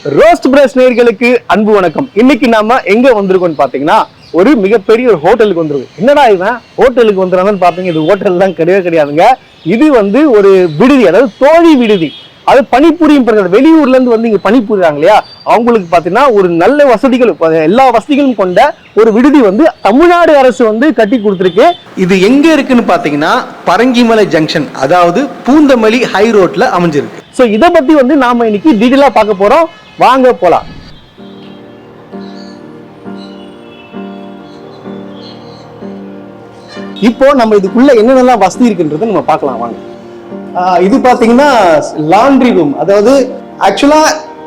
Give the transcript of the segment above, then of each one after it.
Roast press நேயர்களுக்கு அன்பு வணக்கம். இன்னைக்கு நாம எங்க வந்திருக்கோம்னு பாத்தீங்கன்னா ஒரு மிகப்பெரிய ஒரு ஹோட்டலுக்கு வந்திருக்கோம். என்னடா இவன் ஹோட்டலுக்கு வந்துடுறாங்கன்னு பாத்தீங்க, இது ஹோட்டல் தான் கிடையாதுங்க. இது ஒரு விடுதி, அதாவது தோழி விடுதி. அது பணிபுரியும் பெண்கள் வெளியூர்ல இருந்து வந்து இங்க பணிபுரிறாங்க இல்லையா, அவங்களுக்கு பாத்தீங்கன்னா ஒரு நல்ல வசதிகள், எல்லா வசதிகளும் கொண்ட ஒரு விடுதி தமிழ்நாடு அரசு கட்டி கொடுத்துருக்கு. இது எங்க இருக்குன்னு பாத்தீங்கன்னா பரங்கிமலை ஜங்ஷன், அதாவது பூந்தமல்லி ஹை ரோட்ல அமைஞ்சிருக்கு. சோ இத பத்தி நாம இன்னைக்கு டீடைலா பார்க்க போறோம். வாங்க போலாம். இப்போ நம்ம இதுக்குள்ள என்னென்னலாம் வசதி இருக்குன்றத நம்ம பார்க்கலாம் வாங்க. இது பாத்தீங்கன்னா லாண்ட்ரி ரூம், அதாவது ஆக்சுவலா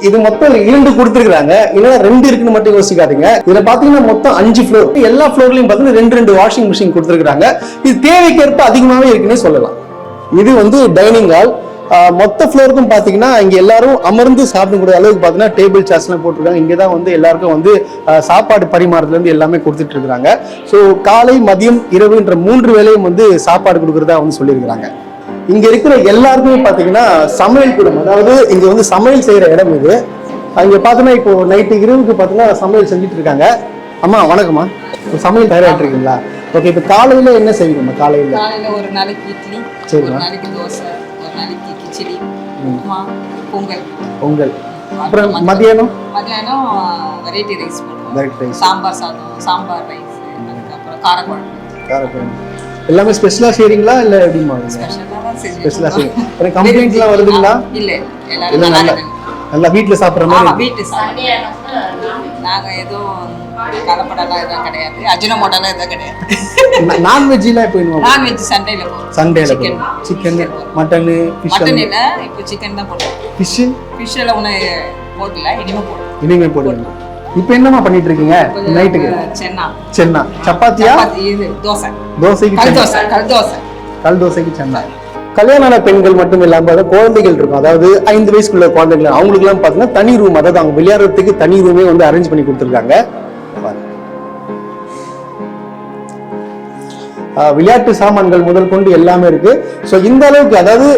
இது மொத்தம் 2 கொடுத்துருக்காங்க, இல்லைன்னா 2 இருக்குன்னு மட்டும் யோசிக்காதீங்க. இதுல பாத்தீங்கன்னா மொத்தம் 5 ஃப்ளோர், எல்லா ஃப்ளோர்லயும் பாத்தீங்கன்னா 2 வாஷிங் மிஷின் கொடுத்துருக்காங்க. இது தேவைக்கேற்ப அதிகமாவே இருக்குன்னே சொல்லலாம். இது டைனிங் ஹால். மொத்த ஃப்ளோருக்கும் பாத்தீங்கன்னா இங்க எல்லாரும் அமர்ந்து சாப்பிடக்கூடிய அளவுக்கு பாத்தீங்கன்னா டேபிள் சேர்ஸ் எல்லாம் போட்டிருக்காங்க. இங்கதான் எல்லாருக்கும் சாப்பாடு பரிமாறதுல இருந்து எல்லாமே கொடுத்துட்டு இருக்காங்க. ஸோ காலை மதியம் இரவுன்ற 3 வேளையும் சாப்பாடு கொடுக்கறதா சொல்லியிருக்கிறாங்க. இங்க இருக்கிற எல்லாருக்குமே பாத்தீங்கன்னா சமையல் கூடம், அதாவது இங்க சமையல் செய்யற இடம் இது. இங்க பாத்தீங்கன்னா இப்போ நைட்டு இரவுக்கு பாத்தீங்கன்னா சமையல் செஞ்சுட்டு இருக்காங்க. அம்மா வணக்கம்மா, சமையல் தயாராகிட்டு இருக்கீங்களா? ஓகே, இப்போ காலையில என்ன செய்வீங்கம்மா? காலையில ஒரு நாளைக்கு இட்லி, ஒரு நாளைக்கு தோசை, ஒரு நாளைக்கு கிச்சடி, உப்புமா, பொங்கல். அப்புறம் மதியானம் வெரைட்டி ரைஸ் போடுவோம். சாம்பார் சாதம், சாம்பார் ரைஸ், அதுக்கப்புறம் காரக்குழம்பு. எல்லாமே ஸ்பெஷலா செய்றீங்களா இல்ல எப்படிமா? ஸ்பெஷலா செய்றீங்க. கம்ப்ளைண்ட்லாம் வருதுங்களா? இல்ல, எல்லாரும் நல்லா வீட்ல சாப்பிடுற மாதிரி. வீட்ல நாங்க எதுவும் கலப்படலாம் எதுவும் கிடையாது, அஜினமோட்டோலாம் எதுவும் கிடையாது. நான்வெஜ்லாம் இப்போ நான்வெஜ் சண்டேல சிக்கன், மட்டன், ஃபிஷ். மட்டன் இல்ல, இப்போ சிக்கன் தான் போடுறோம். ஃபிஷ் எல்லாம் ஒண்ணு போடல, இனிமே போடுவீங்க. இப்போ என்னமா பண்ணிட்டு இருக்கீங்க நைட்டுக்கு? சென்னா சப்பாத்தியா? இது தோசைக்கு கல் தோசைக்கு சென்னா. கல்யாண பெண்கள் மட்டும் இல்லாம குழந்தைகள் இருக்கும், அதாவது 5 வயசுக்குள்ள குழந்தைகள், அவங்களுக்கு எல்லாம் பாத்தீங்கன்னா தனி ரூம், அதாவது அவங்க விளையாடுறதுக்கு தனி ரூமே அரேஞ்ச் பண்ணி கொடுத்துருக்காங்க. விளையாட்டு சாமான்கள் முதல் கொண்டு எல்லாமே இருக்கு. ஸோ இந்த அளவுக்கு, அதாவது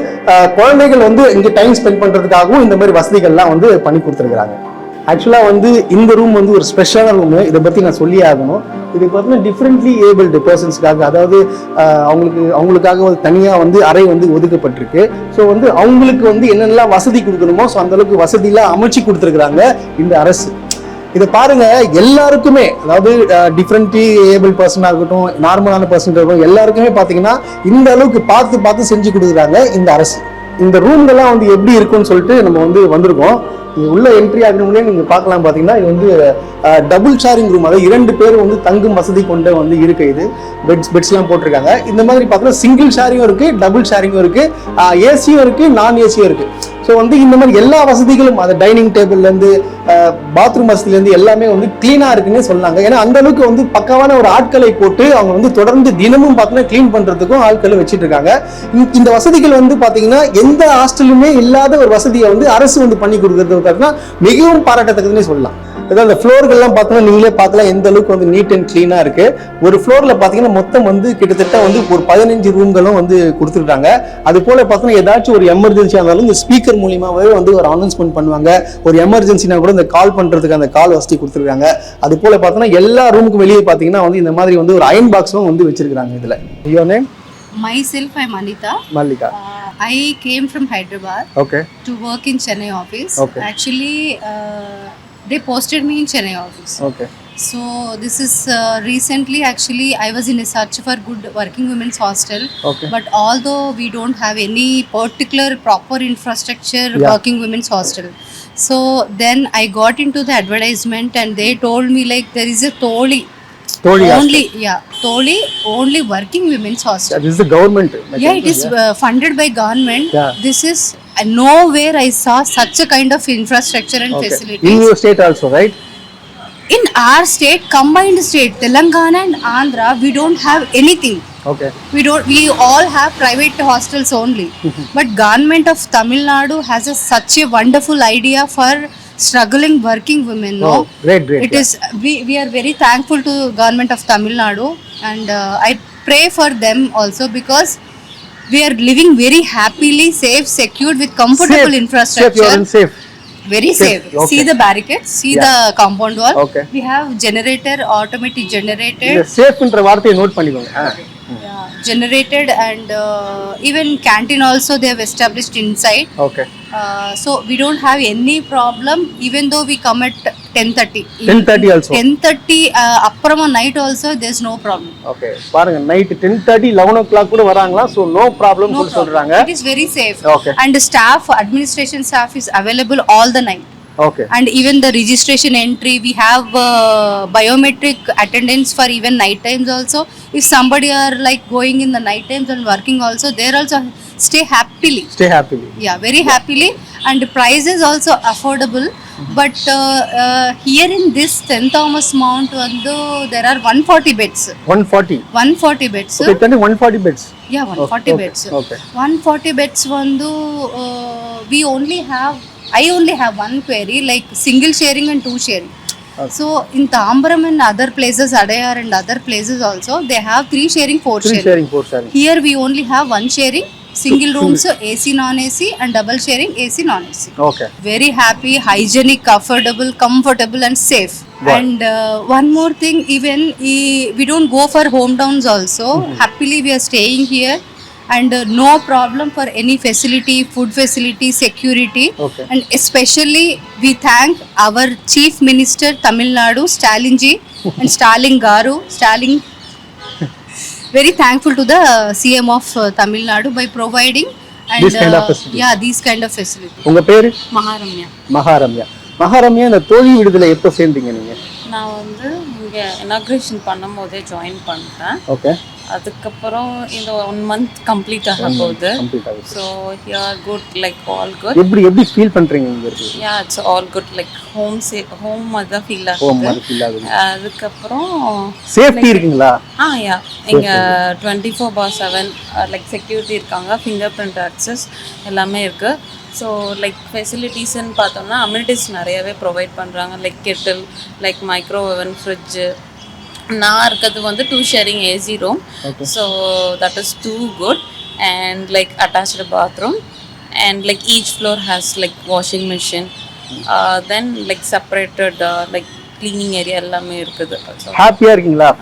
குழந்தைகள் இங்க டைம் ஸ்பெண்ட் பண்றதுக்காகவும் இந்த மாதிரி வசதிகள்லாம் பண்ணி கொடுத்துருக்காங்க. ஆக்சுவலா இந்த ரூம் ஒரு ஸ்பெஷலான ரூம். இதை பத்தி நான் சொல்லி ஆகணும். இது பார்த்தீங்கன்னா டிஃப்ரெண்ட்லி ஏபிள்டு பர்சன்ஸ்க்காக, அதாவது அவங்களுக்காக தனியா அறை ஒதுக்கப்பட்டிருக்கு. ஸோ அவங்களுக்கு என்னென்னலாம் வசதி கொடுக்கணுமோ ஸோ அந்த அளவுக்கு வசதியெல்லாம் அமைச்சு கொடுத்துருக்குறாங்க இந்த அரசு. இதை பாருங்க, எல்லாருக்குமே, அதாவது டிஃப்ரெண்ட்லி ஏபிள் பர்சனாக இருக்கட்டும், நார்மலான பர்சன் இருக்கட்டும், எல்லாருக்குமே பார்த்தீங்கன்னா இந்த அளவுக்கு பார்த்து செஞ்சு கொடுக்குறாங்க இந்த அரசு. இந்த ரூம்கள்லாம் எப்படி இருக்குன்னு சொல்லிட்டு நம்ம வந்திருக்கோம். உள்ள என்ட்ரி ஆகணும்னே நீங்க பார்க்கலாம். பாத்தீங்கன்னா இது டபுள் ஷேரிங் ரூம், அதாவது 2 பேர் தங்கும் வசதி கொண்ட இருக்கு. இது பெட்ஸ் எல்லாம் போட்டிருக்காங்க. இந்த மாதிரி பார்த்தீங்கன்னா சிங்கிள் ஷேரிங்கும் இருக்கு, டபுள் ஷேரிங்கும் இருக்கு, ஏசியும் இருக்கு, நான் ஏசியும் இருக்கு. ஸோ இந்த மாதிரி எல்லா வசதிகளும், அது டைனிங் டேபிள்ல இருந்து பாத்ரூம் வசதியில இருந்து எல்லாமே கிளீனா இருக்குன்னு சொன்னாங்க. ஏன்னா அந்த அளவுக்கு பக்காவான ஒரு ஆட்களை போட்டு அவங்க தொடர்ந்து தினமும் பார்த்தீங்கன்னா கிளீன் பண்றதுக்கும் ஆட்களை வச்சுட்டு இருக்காங்க. இந்த வசதிகள் பாத்தீங்கன்னா எந்த ஹாஸ்டலுமே இல்லாத ஒரு வசதியை அரசு பண்ணி கொடுக்கறது மிகவும் பாராட்டத்தக்கதுன்னு சொல்லலாம். அதாவது அந்த ஃப்ளோர்கள்லாம் பார்த்தீங்கன்னா நீங்களே பார்க்கலாம் எந்த அளவுக்கு நீட் அண்ட் கிளீனா இருக்கு. ஒரு ஃப்ளோர்ல பாத்தீங்கன்னா மொத்தம் கிட்டத்தட்ட ஒரு 15 ரூம்களும் கொடுத்துருக்காங்க. அது போல பார்த்தீங்கன்னா ஏதாச்சும் ஒரு எமர்ஜென்சியா இருந்தாலும் இந்த ஸ்பீக்கர் மூலியமாவே ஒரு அனௌன்ஸ்மெண்ட் பண்ணுவாங்க. ஒரு எமர்ஜென்சினா கூட இந்த கால் பண்றதுக்கு அந்த கால் வசதி கொடுத்துருக்காங்க. அது போல பார்த்தீங்கன்னா எல்லா ரூமுக்கும் வெளியே பார்த்தீங்கன்னா இந்த மாதிரி ஒரு அயன் பாக்ஸும் வச்சிருக்காங்க. இதுல your name? Myself, I'm Anita. Malika. I came from Hyderabad. Okay. To work in Chennai office. Okay. Actually, they posted me in Chennai office. Okay. So this is recently, actually I was in a search for good working women's hostel. Okay. But although we don't have any particular proper infrastructure, working women's hostel, so then I got into the advertisement and they told me like there is a Toli only working women's hostel. This is the government. Yeah, it is funded by government. Yeah. This is nowhere I saw such a kind of infrastructure and facilities. In your state also, right? In our state, combined state, Telangana and Andhra, we don't have anything. Okay. We all have private hostels only. But government of Tamil Nadu has such a wonderful idea for struggling working women. No, great. It is we are very thankful to government of Tamil Nadu, and I pray for them also, because we are living very happily, safe, secured with comfortable infrastructure. Safe. Very safe. Okay. See the barricades, see the compound wall. Okay. We have generator, automatic generator. இந்த சேஃப்ன்ற வார்த்தையை note பண்ணிக்கோங்க. Yeah, generated and even canteen also they have established inside. Okay. So we don't have any problem even though we come at 10:30. 10:30 also. 10:30 அப்புறமா night also there's no problem. Okay. பாருங்க night 10:30 11 o'clock கூட வராங்களா. So no problem சொல்றாங்க. It is very safe. Okay. And the staff, administration staff is available all the night. Okay. And even the registration entry, we have biometric attendance for even night times also. If somebody are like going in the night times and working also, they're also stay happily. Stay happily. Yeah, very happily. And the price is also affordable. But here in this St. Thomas Mount, there are 140 beds. 140. 140 beds. Okay, 140 beds. Yeah, 140 beds. Okay. 140 beds we only have, I only have one query, like single sharing and two sharing. Okay. So in Tambaram and other places, Adayar and other places also, they have 3 sharing, 4 3 sharing. sharing, 4 sharing. Here we only have 1 sharing, single rooms, AC, non-AC, and double sharing, AC, non-AC. Okay. Very happy, hygienic, affordable, comfortable and safe. Wow. And one more thing, even we don't go for hometowns also. Happily we are staying here. And no problem for any facility, food facility, security. Okay. And especially we thank our Chief Minister Tamil Nadu, Stalin ji, and Stalin Garu. Stalin, very thankful to the CM of Tamil Nadu by providing and This kind of facility. Yeah, these kind of facility. உங்க பேரு? மகாரம்யா. மகாரம்யா. மகாரம்யா, இந்த தோழி விடுதலை எப்போ சேர்ந்தீங்க நீங்க? நான் வந்து இங்கே இனாக்ரேஷன் பண்ணும் போதே ஜாயின் பண்ணிட்டேன். ஓகே. அதுக்கப்புறம் இந்த 1 month கம்ப்ளீட் ஆக போகுது. கம்ப்ளீட் ஆகுது. So here good, like all good. எப்படி ஃபீல் பண்றீங்க இங்க இருக்கு? Yeah, it's all good, like home மாதிரி தான் ஃபீல் ஹோம் ஆகுது. மாதிரி ஃபீல் ஆகுது. அதுக்கப்புறம் சேஃப்டி இருக்குங்களா? யா, இங்க 24/7 லைக் செக்யூரிட்டி இருக்காங்க, ஃபிங்கர் பிரிண்ட் ஆக்சஸ் எல்லாமே இருக்கு. ஸோ லைக் ஃபெசிலிட்டிஸ்ன்னு பார்த்தோம்னா அம்யூனிட்டிஸ் நிறையவே ப்ரொவைட் பண்ணுறாங்க, like Kettle, like microwave oven, fridge. நான் இருக்கிறது வந்து 2 sharing AC room. So that is too good. And like attached bathroom, and like each floor has like washing machine. Then like separated like cleaning area எல்லாமே இருக்குது. ஹாப்பியா இருக்கீங்களா?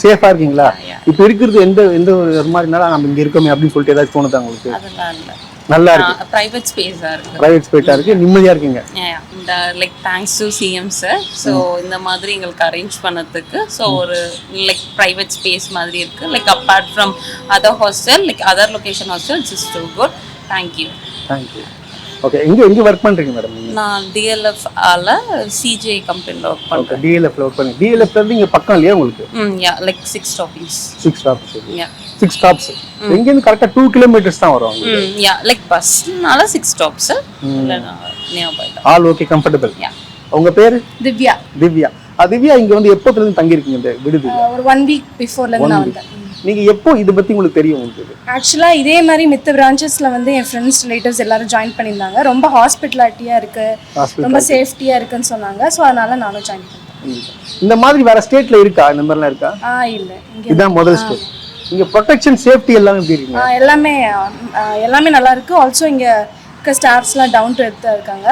சேஃபா இருக்கீங்களா? இப்போ இருக்கிறது எந்த ஒரு மாதிரினால நம்ம இங்க இருக்கோமே அப்படின்னு சொல்லிட்டு ஏதாவது தோணுதா உங்களுக்கு? அதெல்லாம் இல்ல, நல்லா இருக்கு. பிரைவேட் ஸ்பேஸா இருக்கு. பிரைவேட் ஸ்பேஸா இருக்கு, நிம்மதியா இருக்கீங்க. இந்த like thanks to CM sir. So இந்த மாதிரி எங்களுக்கு அரேஞ்ச் பண்ணதுக்கு. ஸோ ஒரு லைக் பிரைவேட் ஸ்பேஸ் மாதிரி இருக்கு, like apart from other hostel, like other location hostel. It's too good. Thank you. Thank you. Okay, எங்க ஒர்க் பண்றீங்க மேடம் நீங்க? நான் டிஎல்எஃப் ஆல சிஜே கம்பெனில ஒர்க் பண்றேன். டிஎல்எஃப்ல ஒர்க் பண்ணி டிஎல்எஃப்ல இருந்து இங்க பக்கம் இல்லையா உங்களுக்கு? Yeah, like 6 stoppings. 6 stops. Yeah, 6 stops. எங்க இருந்து கரெக்ட்டா 2 கிலோமீட்டர்ஸ் தான் வரும். யா, லைக் பஸ்னால 6 ஸ்டாப்ஸ். இல்ல நியர்பை தான். All okay, comfortable. யா. உங்க பேரு? Divya. திவ்யா. திவ்யா, இங்க வந்து எப்போத்துல இருந்து தங்கி இருக்கீங்க இந்த விடுதில? ஒரு 1 week பிஃபோர்ல இருந்து நான் வந்தேன். நீங்க எப்போ இத பத்தி உங்களுக்கு தெரியும் உங்களுக்கு? ஆக்சுவலா இதே மாதிரி மித்த பிரான்ச்சஸ்ல வந்து என் ஃப்ரெண்ட்ஸ் ரிலேட்டிவ்ஸ் எல்லாரும் ஜாயின் பண்ணியிருந்தாங்க. ரொம்ப ஹாஸ்பிட்டாலிட்டியா இருக்கு, ரொம்ப சேஃப்டியா இருக்குன்னு சொன்னாங்க. ஸோ அதனால நானும் ஜாயின் பண்ணேன். இந்த மாதிரி வேற ஸ்டேட்ல இருக்கா? இந்த மாதிரிலாம் இருக்கா? இல்ல, இங்க இதான் முதல் ஸ்டேட். இங்க ப்ரொடெக்ஷன் சேஃப்டி எல்லாம் எப்படி இருக்கு? எல்லாமே நல்லா இருக்கு. ஆல்சோ இங்க ஸ்டாஃப்ஸ்லாம் டவுன் டு எர்த்தா இருக்காங்க.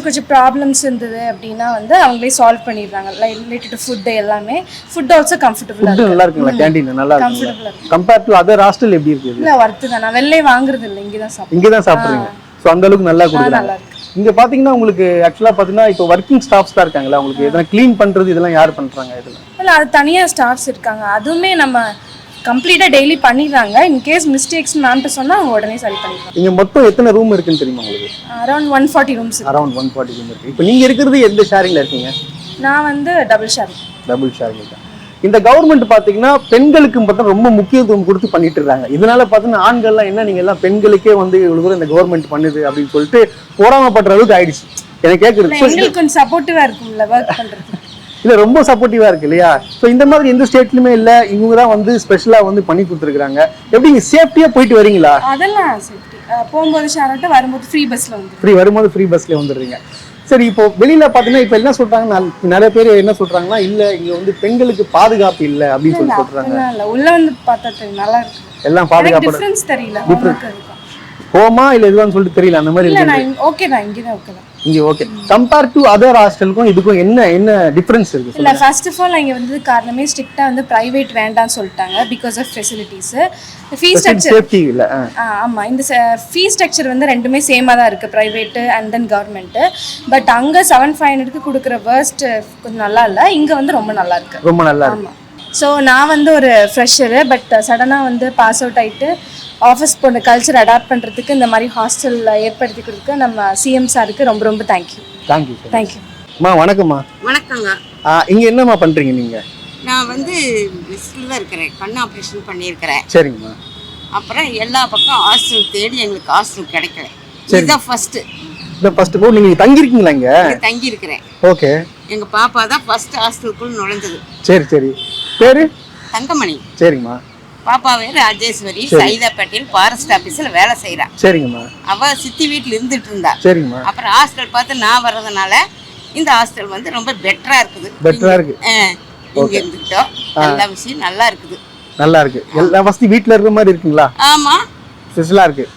கொஞ்சம் ப்ராப்ளம்ஸ் இருந்தது அப்படின்னா வந்து அவங்களே சால்வ் பண்ணிடுறாங்க, ரிலேட்டட் டு ஃபுட். எல்லாமே ஃபுட் ஆல்சோ கம்ஃபர்டபுளா இருக்கு. நல்லா இருக்குங்களா? கேண்டீன் நல்லா இருக்கு. கம்பேர் டு அதர் ஹாஸ்டல் எப்படி இருக்கு? இல்ல, வர்த்து தான். நான் வெளியே வாங்குறது இல்ல, இங்க தான் சாப்பிடுறேன். இங்க தான் சாப்பிடுறீங்க. சோ அந்த அளவுக்கு நல்லா கொடுக்குறாங்க. இங்க பாத்தீங்கன்னா உங்களுக்கு ஆக்சுவலா பாத்தீங்கன்னா இப்போ வர்க்கிங் ஸ்டாஃப்ஸ் தான் இருக்காங்களா? உங்களுக்கு எதனா க்ளீன் பண்றது இதெல்லாம் யார் பண்றாங்க? இதெல்லாம் இல்ல, அது தனியா ஸ்டாஃப்ஸ் இருக்காங்க. அதுவுமே நம்ம கம்ப்ளீட்டா டெய்லி பண்ணிடுறாங்க. இன் கேஸ் மிஸ்டேக்ஸ் மேம்ட்ட சொன்னா அவங்க உடனே சரி பண்ணிடுவாங்க. இங்க மொத்தம் எத்தனை ரூம் இருக்குன்னு தெரியுமா உங்களுக்கு? Around 140 rooms. அரௌண்ட் 140 ரூம் இருக்கு. இப்போ நீங்க இருக்கிறது எந்த ஷேரிங்ல இருக்கீங்க? நான் வந்து டபுள் ஷேரிங். டபுள் ஷேரிங் தான். இந்த கவர்மெண்ட் பாத்தீங்கன்னா பெண்களுக்கு பார்த்தா ரொம்ப முக்கியத்துவம் கொடுத்து பண்ணிட்டு இருக்காங்க. இதனால பாத்தீங்கன்னா ஆண்கள்லாம் என்ன நீங்க எல்லாம் பெண்களுக்கே வந்து இவ்வளவு இந்த கவர்மெண்ட் பண்ணுது அப்படின்னு சொல்லிட்டு போராமப்படுற அளவுக்கு ஆயிடுச்சு. எனக்கு கேக்குறது எங்களுக்கு கொஞ்சம் சப்போர்ட்டிவா இருக்கும்ல வர்க் பண்றது. இல்ல, ரொம்ப சப்போர்ட்டிவா இருக்கு இல்லையா? சோ இந்த மாதிரி எந்த ஸ்டேட்லயுமே இல்ல, இவங்க தான் வந்து ஸ்பெஷலா வந்து பண்ணி கொடுத்துருக்காங்க. எப்படி நீங்க சேஃப்டியா போயிட்டு வரீங்களா? அதெல்லாம் சேஃப்டி. போகும்போது ஷேர்ட்ட, வரும்போது ஃப்ரீ பஸ்ல வந்து வரும்போது ஃப்ரீ பஸ்ல வந்துடுறீங்க. சரி, இப்போ வெளியில பாத்தீங்கன்னா இப்ப என்ன சொல்றாங்க, நிறைய பேர் என்ன சொல்றாங்கன்னா இல்ல இங்க வந்து பெண்களுக்கு பாதுகாப்பு இல்ல அப்படின்னு சொல்லி சொல்றாங்க. இல்ல, உள்ள வந்து பார்த்தா தெரியும், நல்லா இருக்கு. எல்லாம் பாதுகாப்பு டிஃபரன்ஸ் தெரியல. ஹோமா இல்ல எதுவான்னு சொல்லிட்டு தெரியல அந்த மாதிரி இல்லை இருக்கு. நான் ஓகே தான், இங்கே தான் ஓகே தான். இங்க ஓகே. கம்பேர் டு அதர் ஹாஸ்டலுக்கும் இதுக்கும் என்ன டிஃபரன்ஸ் இருக்கு? இல்லை ஃபர்ஸ்ட் ஆஃப் ஆல் இங்கே வந்து காரணமே ஸ்ட்ரிக்டாக வந்து ப்ரைவேட் வேண்டாம்னு சொல்லிட்டாங்க because of facilities. Fees structure safety இல்ல. ஆமாம், இந்த ஃபீஸ் ஸ்ட்ரக்சர் வந்து ரெண்டுமே சேமாக தான் இருக்குது, private and then government. But அங்கே 7,500க்கு கொடுக்குற வேர்ஸ்ட் கொஞ்சம் நல்லா இல்லை, இங்கே வந்து ரொம்ப நல்லா இருக்கு. ரொம்ப நல்லா இருக்கு. ஆமாம். ஸோ நான் வந்து ஒரு ஃப்ரெஷரு, பட் சடனாக வந்து பாஸ் அவுட் ஆகிட்டு ஆஃபீஸ் போன கல்ச்சர் அடாப்ட் பண்ணுறதுக்கு இந்த மாதிரி ஹாஸ்டல் ஏற்படுத்தி கொடுக்க நம்ம சிஎம் சாருக்கு ரொம்ப ரொம்ப தேங்க்யூ. தேங்க்யூ. அம்மா வணக்கம்மா. வணக்கங்க. இங்க என்னம்மா பண்றீங்க நீங்க? நான் வந்து லிஸ்ட்டில் தான் இருக்கிறேன், கண் ஆப்ரேஷன் பண்ணியிருக்கிறேன். சரிங்கம்மா. அப்புறம் எல்லா பக்கம் ஹாஸ்டல் தேடி எங்களுக்கு ஹாஸ்டல் கிடைக்கல. இதுதான் ஃபர்ஸ்ட். இந்த ஃபர்ஸ்ட் போ நீங்க தங்கி இருக்கீங்களா இங்க? தங்கி இருக்கிறேன். ஓகே. எங்க பாப்பா தான் ஃபர்ஸ்ட் ஹாஸ்டலுக்குள்ள நுழைஞ்சது. சரி. பேரு? தங்கமணி. சரிங்கம்மா. பாப்பா வேறு ராஜேஸ்வரி சைதாப்பேட்டையில் ஃபாரஸ்ட் ஆஃபீஸில் வேலை செய்கிறா. சரிங்கம்மா. அவ சித்தி வீட்டில் இருந்துட்டு இருந்தா. சரிங்கம்மா. அப்புறம் ஹாஸ்டல் பார்த்து நான் வர்றதுனால இந்த ஹாஸ்டல் வந்து ரொம்ப பெட்டரா இருக்குது. இங்க இருந்துட்டோம், எல்லா விஷயம் நல்லா இருக்குது. நல்லா இருக்கு. எல்லா வசதி வீட்ல இருக்கிற மாதிரி இருக்குங்களா? ஆமா, ஸ்பெஷலா இருக்கு.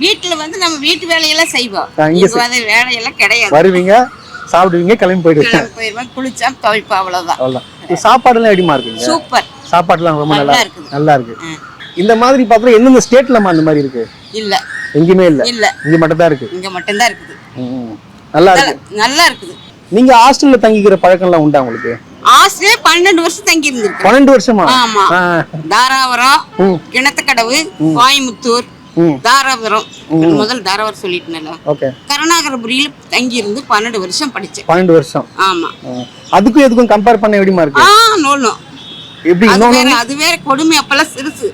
வீட்டுல வந்து நம்ம வீட்டு வேலையெல்லாம் செய்வோம், இங்க வந்து வேலையெல்லாம் கிடையாது. வருவீங்க, சாப்பிடுவீங்க, கிளம்பி போயிடுவேன், குளிச்சா துவைப்பா, அவ்வளவுதான். சாப்பாடு எல்லாம் எப்படிமா இருக்குங்க? சூப்பர். சாப்பாடுலாம் ரொம்ப நல்லா இருக்கு. இந்த மாதிரி பார்த்தா எந்தெந்த ஸ்டேட்லமா அந்த மாதிரி இருக்கு? இல்ல, எங்கேயுமே இல்ல. இங்க மட்டும் தான் இருக்கு. இங்க மட்டும் தான் இருக்குது. நல்லா இருக்கு. நல்லா இருக்குது. நீங்க ஹாஸ்டல்ல தங்கிக்கிற பழக்கம் எல்லாம் உண்டா உங்களுக்கு? ஹாஸ்டல்ல 12 வருஷம் தங்கி இருந்திருக்கேன். 12 வருஷமா? ஆமா. தாராபுரம், கிணத்துக்கடவு, கோயம்புத்தூர், தாராபுரம். முதல் தாராபுரம் சொல்லிட்டேன்ல. ஓகே. கருணாகரபுரியில தங்கி இருந்து 12 வருஷம் படிச்சேன். 12 வருஷம். ஆமா. அதுக்கும் எதுக்கும் கம்பேர் பண்ண எப்படிமா இருக்கு? நோ. எப்படி அது வேற கொடுமை. அப்பெல்லாம் சிறுசு,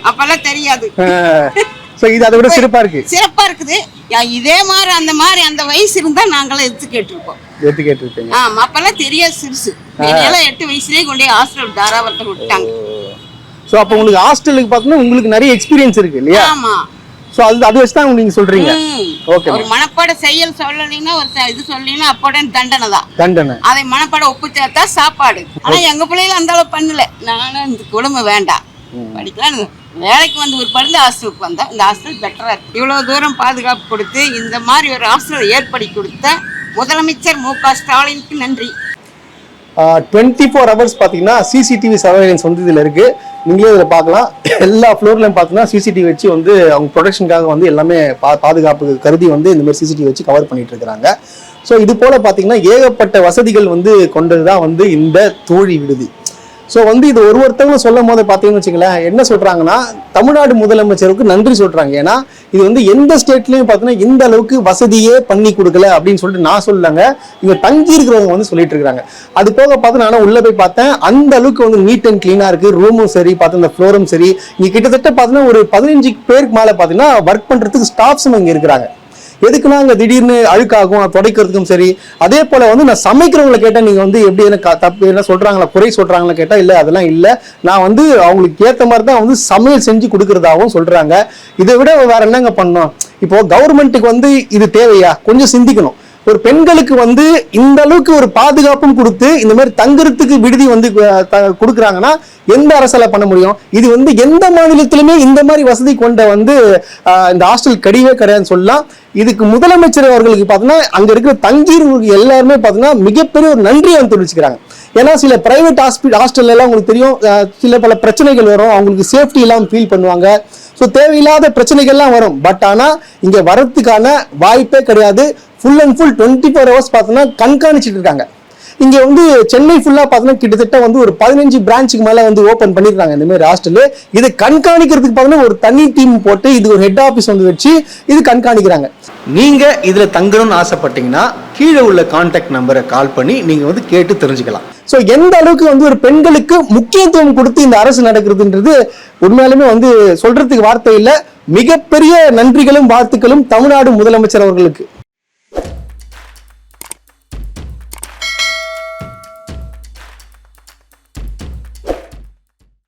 அப்பெல்லாம் தெரியாது. சோ இது அதை விட சிறப்பா இருக்கு. சிறப்பா இருக்குது. இதே மாதிரி அந்த வயசு இருந்தா நாங்களாம் எடுத்து கேட்டிருப்போம். ஆமா, அப்பெல்லாம் தெரியாது, சிறுசு. எல்லாம் 8 வயசுலயே கொண்டே ஹாஸ்டல் தாராபுரத்தில் விட்டாங்க. சோ அப்ப உங்களுக்கு ஹாஸ்டலுக்கு பார்த்தா உங்களுக்கு நிறைய எக்ஸ்பீரியன்ஸ் இருக்கு இல்லையா? ஆமா. சோ அது வச்சு தான் நீங்க சொல்றீங்க. ஓகே. ஒரு மனப்பாட செயல் சொல்லலைன்னா, ஒரு இது சொல்லலைன்னா அப்போட தண்டனை. அதை மனப்பாட ஒப்புச்சாத்தா சாப்பாடு. ஆனா எங்க பிள்ளைகள் அந்த அளவு பண்ணல. நானும் இந்த குடும்ப வேண்டாம், படிக்கலாம், வேலைக்கு வந்து ஒரு பருந்து ஹாஸ்டலுக்கு வந்தா இந்த ஹாஸ்டல் பெட்டரா இருக்கு. இவ்வளவு தூரம் பாதுகாப்பு கொடுத்து இந்த மாதிரி ஒரு ஹாஸ்டல் ஏற்படுத்தி கொடுத்த முதலமைச்சர் மு.க. ஸ்டாலினுக்கு நன்றி. 24 hours பார்த்தீங்கன்னா சிசிடிவி சர்வேலன்ஸ் வந்து இதில் இருக்குது. நீங்களே இதில் பார்க்கலாம். எல்லா ஃப்ளோர்லையும் பார்த்தீங்கன்னா சிசிடிவி வச்சு வந்து அவங்க ப்ரொடெக்ஷனுக்காக வந்து எல்லாமே பாதுகாப்பு கருதி வந்து இந்த மாதிரி சிசிடிவி வச்சு கவர் பண்ணிட்டு இருக்கிறாங்க. ஸோ இது போல் பார்த்தீங்கன்னா ஏகப்பட்ட வசதிகள் வந்து கொண்டது தான் வந்து இந்த தோழி விடுதி. ஸோ வந்து இது ஒருத்தவங்களும் சொல்லும் போது பார்த்தீங்கன்னு வச்சுங்களேன், என்ன சொல்கிறாங்கன்னா தமிழ்நாடு முதலமைச்சருக்கு நன்றி சொல்கிறாங்க. ஏன்னா இது வந்து எந்த ஸ்டேட்லையும் பார்த்தீங்கன்னா இந்த அளவுக்கு வசதியே பண்ணி கொடுக்கல அப்படின்னு சொல்லிட்டு நான் சொல்லலைங்க, இங்கே தங்கி இருக்கிறவங்க வந்து சொல்லிட்டு இருக்கிறாங்க. அது போக பார்த்து நானும் உள்ளே போய் பார்த்தேன், அந்த அளவுக்கு வந்து நீட் அண்ட் க்ளீனாக இருக்குது. ரூமும் சரி, பார்த்து இந்த ஃப்ளோரும் சரி. இங்கே கிட்டத்தட்ட பார்த்தீங்கன்னா ஒரு 15 பேருக்கு மேலே பார்த்தீங்கன்னா ஒர்க் பண்ணுறதுக்கு ஸ்டாஃப்ஸும் இங்கே இருக்கிறாங்க. எதுக்குன்னா அங்கே திடீர்னு அழுக்காகும், துடைக்கிறதுக்கும் சரி. அதே போல வந்து நான் சமைக்கிறவங்களை கேட்டேன், நீங்க வந்து எப்படி என்ன தப்பு என்ன சொல்றாங்களா, குறை சொல்றாங்களா கேட்டா இல்ல, அதெல்லாம் இல்லை, நான் வந்து அவங்களுக்கு ஏற்ற மாதிரி தான் வந்து சமையல் செஞ்சு கொடுக்கறதாகவும் சொல்றாங்க. இதை விட வேற என்னங்க பண்ணோம்? இப்போ கவர்மெண்ட்டுக்கு வந்து இது தேவையா? கொஞ்சம் சிந்திக்கணும். ஒரு பெண்களுக்கு வந்து இந்த அளவுக்கு ஒரு பாதுகாப்பும் கொடுத்து இந்த மாதிரி தங்குறதுக்கு விடுதி வந்து கொடுக்குறாங்கன்னா எந்த அரசால பண்ண முடியும்? இது வந்து எந்த மாநிலத்திலுமே இந்த மாதிரி வசதி கொண்ட வந்து இந்த ஹாஸ்டல் கிடையாதுன்னு சொல்லலாம். இதுக்கு முதலமைச்சர் அவர்களுக்கு பார்த்தீங்கன்னா அங்க இருக்கிற தங்கியிருக்க எல்லாருமே பார்த்தீங்கன்னா மிகப்பெரிய ஒரு நன்றியை வந்து தெரிவிச்சுக்கிறாங்க. ஏன்னா சில பிரைவேட் ஹாஸ்டல் எல்லாம் உங்களுக்கு தெரியும், சில பல பிரச்சனைகள் வரும், அவங்களுக்கு சேஃப்டி எல்லாம் ஃபீல் பண்ணுவாங்க. ஸோ தேவையில்லாத பிரச்சனைகள்லாம் வரும். பட் ஆனால் இங்கே வரத்துக்கான வாய்ப்பே கிடையாது. ஃபுல் அண்ட் ஃபுல் 24 hours பார்த்தீங்கன்னா கண்காணிச்சுட்டு இருக்காங்க. இங்கே வந்து சென்னை ஃபுல்லாக பார்த்தீங்கன்னா கிட்டத்தட்ட வந்து ஒரு 15 பிரான்ச்சுக்கு மேலே வந்து ஓப்பன் பண்ணியிருக்காங்க இந்த மாதிரி ஹாஸ்டலு. இதை கண்காணிக்கிறதுக்கு பார்த்தீங்கன்னா ஒரு தனி டீம் போட்டு இது ஒரு ஹெட் ஆஃபீஸ் வந்து வச்சு இது கண்காணிக்கிறாங்க. நீங்கள் இதில் தங்கணும்னு ஆசைப்பட்டீங்கன்னா கீழே உள்ள கான்டாக்ட் நம்பரை கால் பண்ணி நீங்கள் வந்து கேட்டு தெரிஞ்சுக்கலாம். ஸோ எந்த அளவுக்கு வந்து ஒரு பெண்களுக்கு முக்கியத்துவம் கொடுத்து இந்த அரசு நடக்கிறதுன்றது உண்மையாலுமே வந்து சொல்றதுக்கு வார்த்தை இல்லை. மிகப்பெரிய நன்றிகளும் வாழ்த்துக்களும் தமிழ்நாடு முதலமைச்சர் அவர்களுக்கு.